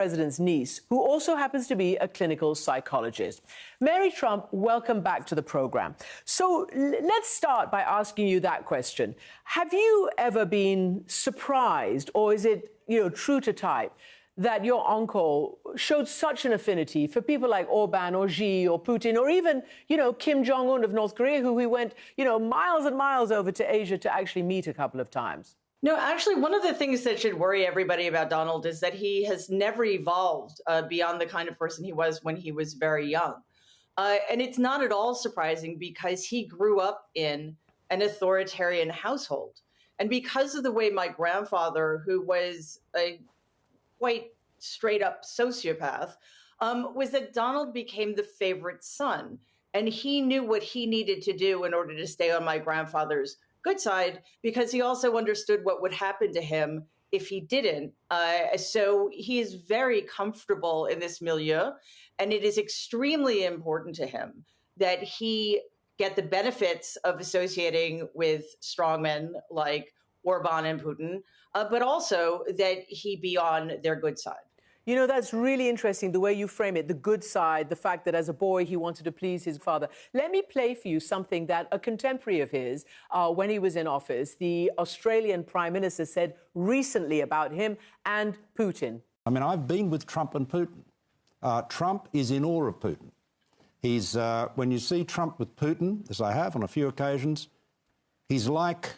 President's niece, who also happens to be a clinical psychologist. Mary Trump, welcome back to the program. So let's start by asking you that question. Have you ever been surprised, or is it, true to type, that your uncle showed such an affinity for people like Orban or Xi or Putin or even, Kim Jong-un of North Korea, who we went, miles and miles over to Asia to actually meet a couple of times? No, actually, one of the things that should worry everybody about Donald is that he has never evolved beyond the kind of person he was when he was very young. And it's not at all surprising because he grew up in an authoritarian household. And because of the way my grandfather, who was a quite straight up sociopath, was that Donald became the favorite son. And he knew what he needed to do in order to stay on my grandfather's good side, because he also understood what would happen to him if he didn't. So he is very comfortable in this milieu, and it is extremely important to him that he get the benefits of associating with strongmen like Orban and Putin, but also that he be on their good side. That's really interesting, the way you frame it, the good side, the fact that as a boy he wanted to please his father. Let me play for you something that a contemporary of his, when he was in office, the Australian Prime Minister, said recently about him and Putin. I mean, I've been with Trump and Putin. Trump is in awe of Putin. He's, when you see Trump with Putin, as I have on a few occasions, he's like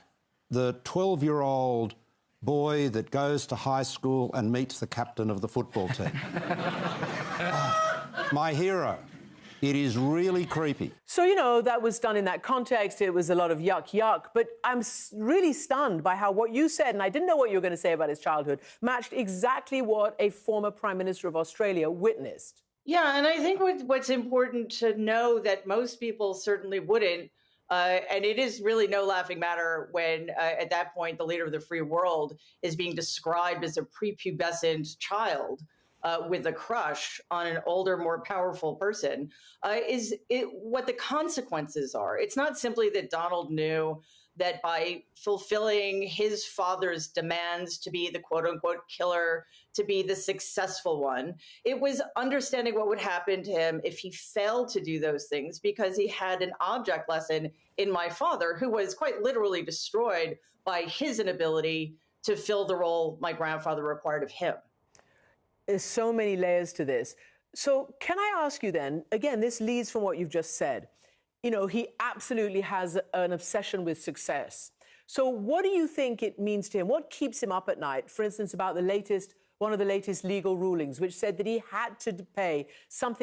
the 12-year-old boy that goes to high school and meets the captain of the football team. My hero. It is really creepy. So, that was done in that context. It was a lot of yuck, yuck. But I'm really stunned by how what you said, and I didn't know what you were going to say about his childhood, matched exactly what a former Prime Minister of Australia witnessed. Yeah, and I think what's important to know that most people certainly wouldn't, and it is really no laughing matter when, at that point, the leader of the free world is being described as a prepubescent child with a crush on an older, more powerful person, what the consequences are. It's not simply that Donald knew that by fulfilling his father's demands to be the quote-unquote killer, to be the successful one, it was understanding what would happen to him if he failed to do those things, because he had an object lesson in my father, who was quite literally destroyed by his inability to fill the role my grandfather required of him. There's so many layers to this. So can I ask you then, again, this leads from what you've just said. He absolutely has an obsession with success. So what do you think it means to him? What keeps him up at night? For instance, about one of the latest legal rulings, which said that he had to pay something